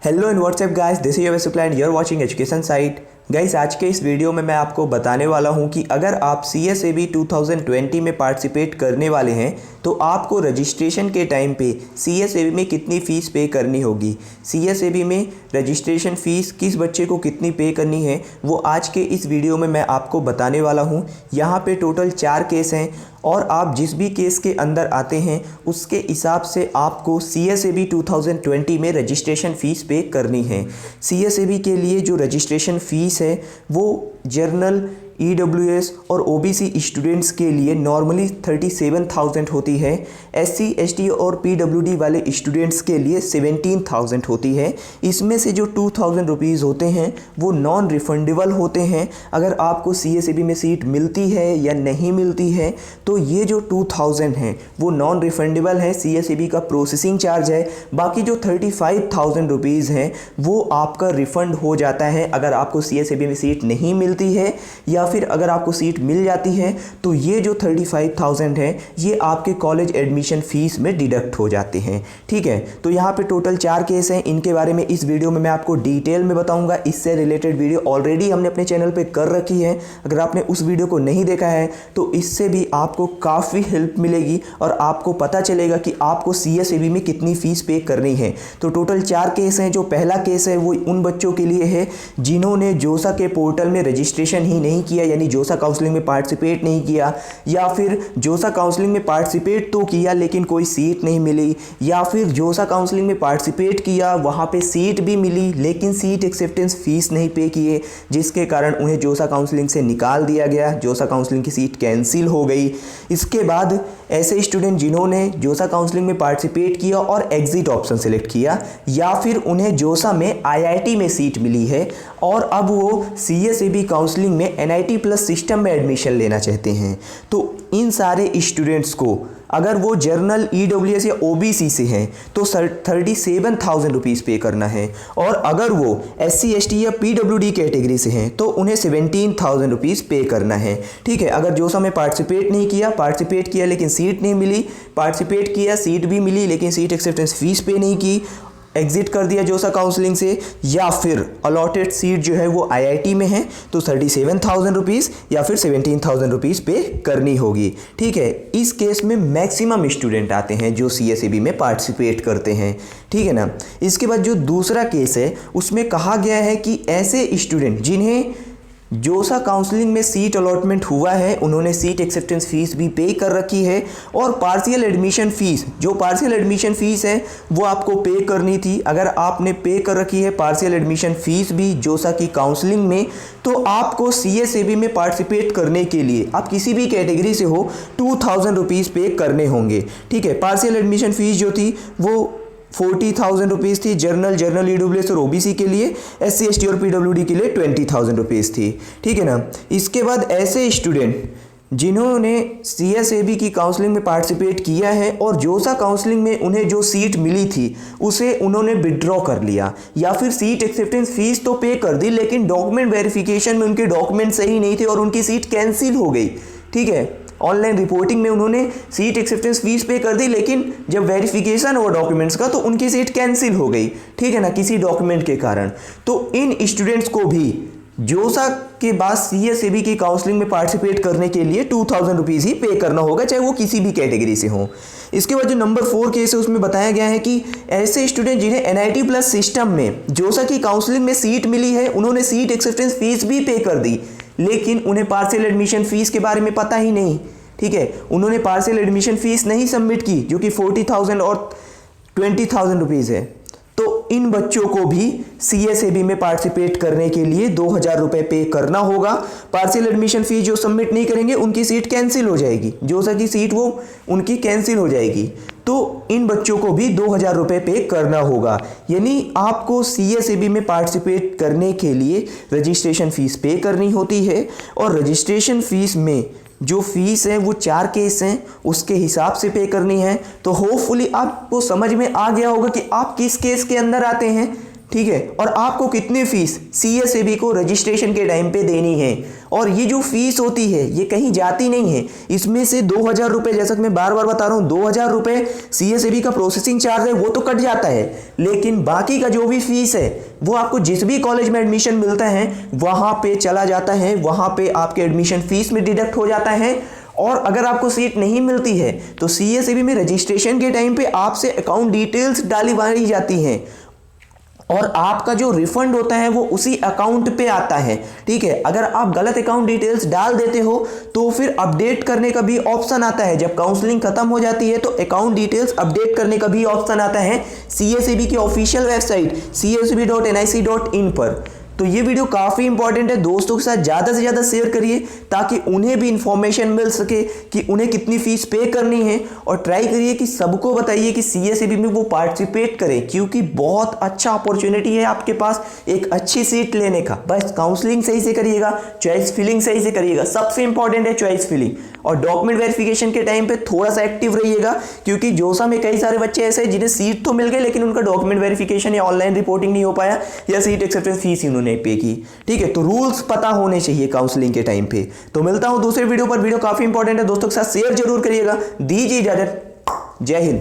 Hello and what's up guys, this is your Shukla and you are watching education site. Guys, आज के इस video में मैं आपको बताने वाला हूं कि अगर आप CSAB 2020 में पार्टिसिपेट करने वाले हैं तो आपको रजिस्ट्रेशन के टाइम पे CSAB में कितनी फ़ीस पे करनी होगी। CSAB में रजिस्ट्रेशन फ़ीस किस बच्चे को कितनी पे करनी है वो आज के इस वीडियो में मैं आपको बताने वाला हूं। यहाँ पे टोटल 4 केस हैं और आप जिस भी केस के अंदर आते हैं उसके हिसाब से आपको CSAB 2020 में रजिस्ट्रेशन फ़ीस पे करनी है। CSAB के लिए जो रजिस्ट्रेशन फ़ीस है वो जर्नल, EWS और OBC स्टूडेंट्स के लिए नॉर्मली 37,000 होती है। SC, ST और PWD वाले स्टूडेंट्स के लिए 17,000 होती है। इसमें से जो 2,000 रुपीज़ होते हैं वो नॉन रिफंडेबल होते हैं। अगर आपको CSAB में सीट मिलती है या नहीं मिलती है तो ये जो 2,000 हैं वो नॉन रिफंडेबल है, CSAB का प्रोसेसिंग चार्ज है। बाकी जो 35,000 रुपीज़ हैं वो आपका रिफ़ंड हो जाता है अगर आपको CSAB में सीट नहीं मिलती है, या फिर अगर आपको सीट मिल जाती है तो ये जो 35,000 है ये आपके कॉलेज एडमिशन फ़ीस में डिडक्ट हो जाते हैं। ठीक है, तो यहाँ पे टोटल 4 केस हैं। इनके बारे में इस वीडियो में मैं आपको डिटेल में बताऊंगा। इससे रिलेटेड वीडियो ऑलरेडी हमने अपने चैनल पे कर रखी है। अगर आपने उस वीडियो को नहीं देखा है तो इससे भी आपको काफ़ी हेल्प मिलेगी और आपको पता चलेगा कि आपको CSAB में कितनी फ़ीस पे करनी है। तो टोटल 4 केस हैं। जो पहला केस है वो उन बच्चों के लिए है जिन्होंने जोसा के पोर्टल में रजिस्ट्रेशन ही नहीं किया, यानी जोसा काउंसलिंग में पार्टिसिपेट नहीं किया, या फिर जोसा काउंसलिंग में पार्टिसिपेट तो किया लेकिन कोई सीट नहीं मिली, या फिर जोसा काउंसलिंग में पार्टिसिपेट किया, वहाँ पे सीट भी मिली लेकिन सीट एक्सेप्टेंस फ़ीस नहीं पे किए, जिसके कारण उन्हें जोसा काउंसलिंग से निकाल दिया गया, जोसा काउंसलिंग की सीट कैंसिल हो गई। इसके बाद ऐसे स्टूडेंट जिन्होंने जोसा काउंसलिंग में पार्टिसिपेट किया और एग्जिट ऑप्शन सेलेक्ट किया, या फिर उन्हें जोसा में IIT में सीट मिली है और अब वो CSAB काउंसलिंग में NIT प्लस सिस्टम में एडमिशन लेना चाहते हैं, तो इन सारे स्टूडेंट्स को अगर वो जर्नल, EWS या OBC से हैं तो 37,000 रुपीज़ पे करना है, और अगर वो SC, ST या PWD कैटेगरी से हैं तो उन्हें 17,000 रुपीज़ पे करना है। ठीक है, अगर जोसा में पार्टिसिपेट नहीं किया, पार्टिसिपेट किया लेकिन सीट नहीं मिली, पार्टिसिपेट किया सीट भी मिली लेकिन सीट एक्सेप्टेंस फ़ीस पे नहीं की, एग्जिट कर दिया जोसा काउंसलिंग से, या फिर अलॉटेड सीट जो है वो IIT में है तो 37,000 रुपीज़ या फिर 17,000 रुपीज़ पे करनी होगी। ठीक है, इस केस में मैक्सिमम स्टूडेंट आते हैं जो CSAB में पार्टिसिपेट करते हैं। ठीक है ना। इसके बाद जो दूसरा केस है उसमें कहा गया है कि ऐसे स्टूडेंट जिन्हें जोसा काउंसलिंग में सीट अलॉटमेंट हुआ है, उन्होंने सीट एक्सेप्टेंस फ़ीस भी पे कर रखी है और पार्शियल एडमिशन फ़ीस, जो पार्शियल एडमिशन फ़ीस है वो आपको पे करनी थी। अगर आपने पे कर रखी है पार्शियल एडमिशन फ़ीस भी जोसा की काउंसलिंग में, तो आपको CSAB में पार्टिसिपेट करने के लिए, आप किसी भी कैटेगरी से हो, 2,000 रुपीज़ पे करने होंगे। ठीक है, पार्शियल एडमिशन फ़ीस जो थी वो 40,000 रुपीज़ थी जर्नल, EWS और OBC के लिए, SC, ST और PWD के लिए 20,000 रुपीज़ थी। ठीक है ना। इसके बाद ऐसे स्टूडेंट जिन्होंने CSAB की काउंसलिंग में पार्टिसिपेट किया है और जोसा काउंसलिंग में उन्हें जो सीट मिली थी उसे उन्होंने विड्रॉ कर लिया, या फिर सीट एक्सेप्टेंस फ़ीस तो पे कर दी लेकिन डॉक्यूमेंट वेरिफिकेशन में उनके डॉक्यूमेंट सही नहीं थे और उनकी सीट कैंसिल हो गई। ठीक है, ऑनलाइन रिपोर्टिंग में उन्होंने सीट एक्सेप्टेंस फ़ीस पे कर दी लेकिन जब वेरिफिकेशन हुआ डॉक्यूमेंट्स का तो उनकी सीट कैंसिल हो गई। ठीक है ना, किसी डॉक्यूमेंट के कारण। तो इन स्टूडेंट्स को भी जोसा के बाद CSAB की काउंसलिंग में पार्टिसिपेट करने के लिए 2,000 रुपीज़ ही पे करना होगा, चाहे वो किसी भी कैटेगरी से हो। इसके बाद जो नंबर 4 केस है उसमें बताया गया है कि ऐसे स्टूडेंट जिन्हें NIT प्लस सिस्टम में जोसा की काउंसलिंग में सीट मिली है, उन्होंने सीट एक्सेप्टेंस फ़ीस भी पे कर दी लेकिन उन्हें पार्शियल एडमिशन फ़ीस के बारे में पता ही नहीं। ठीक है, उन्होंने पार्शियल एडमिशन फ़ीस नहीं सबमिट की जो कि 40,000 और 20,000 रुपीज़ है। तो इन बच्चों को भी CSAB में पार्टिसिपेट करने के लिए 2,000 रुपये पे करना होगा। पार्शियल एडमिशन फ़ीस जो सबमिट नहीं करेंगे उनकी सीट कैंसिल हो जाएगी, जोसा की सीट वो उनकी कैंसिल हो जाएगी। तो इन बच्चों को भी 2,000 रुपये पे करना होगा। यानी आपको CSAB में पार्टिसिपेट करने के लिए रजिस्ट्रेशन फ़ीस पे करनी होती है, और रजिस्ट्रेशन फ़ीस में जो फ़ीस है वो 4 केस हैं उसके हिसाब से पे करनी है। तो होपफुली आपको समझ में आ गया होगा कि आप किस केस के अंदर आते हैं। ठीक है, और आपको कितनी फीस CSAB को रजिस्ट्रेशन के टाइम पे देनी है। और ये जो फीस होती है ये कहीं जाती नहीं है, इसमें से 2000 रुपये, जैसा कि मैं बार बार बता रहा हूँ, 2000 रुपये CSAB का प्रोसेसिंग चार्ज है वो तो कट जाता है, लेकिन बाकी का जो भी फीस है वो आपको जिस भी कॉलेज में एडमिशन मिलता है वहाँ पे चला जाता है, वहाँ पे आपके एडमिशन फीस में डिडक्ट हो जाता है। और अगर आपको सीट नहीं मिलती है तो CSAB में रजिस्ट्रेशन के टाइम पे आपसे अकाउंट डिटेल्स डाली जाती हैं और आपका जो रिफंड होता है वो उसी अकाउंट पे आता है। ठीक है, अगर आप गलत अकाउंट डिटेल्स डाल देते हो तो फिर अपडेट करने का भी ऑप्शन आता है। जब काउंसलिंग खत्म हो जाती है तो अकाउंट डिटेल्स अपडेट करने का भी ऑप्शन आता है CSAB की ऑफिशियल वेबसाइट csab.nic.in पर। तो ये वीडियो काफ़ी इंपॉर्टेंट है, दोस्तों के साथ ज़्यादा से ज़्यादा शेयर करिए ताकि उन्हें भी इंफॉर्मेशन मिल सके कि उन्हें कितनी फीस पे करनी है। और ट्राई करिए कि सबको बताइए कि CSAB में वो पार्टिसिपेट करें, क्योंकि बहुत अच्छा अपॉर्चुनिटी है आपके पास एक अच्छी सीट लेने का। बस काउंसलिंग सही से करिएगा, चॉइस फिलिंग सही से करिएगा, सबसे इंपॉर्टेंट है चॉइस फिलिंग। और डॉक्यूमेंट वेरिफिकेशन के टाइम पे थोड़ा सा एक्टिव रहिएगा, क्योंकि जोसा में कई सारे बच्चे ऐसे हैं जिन्हें सीट तो मिल गई लेकिन उनका डॉक्यूमेंट वेरिफिकेशन या ऑनलाइन रिपोर्टिंग नहीं हो पाया या सीट एक्सेप्टेंस फीस उन्होंने पे की। ठीक है, तो रूल्स पता होने चाहिए काउंसलिंग के टाइम पे। तो मिलता हूं दूसरे वीडियो पर, वीडियो काफी इंपॉर्टेंट है, दोस्तों के साथ शेयर जरूर करिएगा। दीजिए इजाजत, जय हिंद।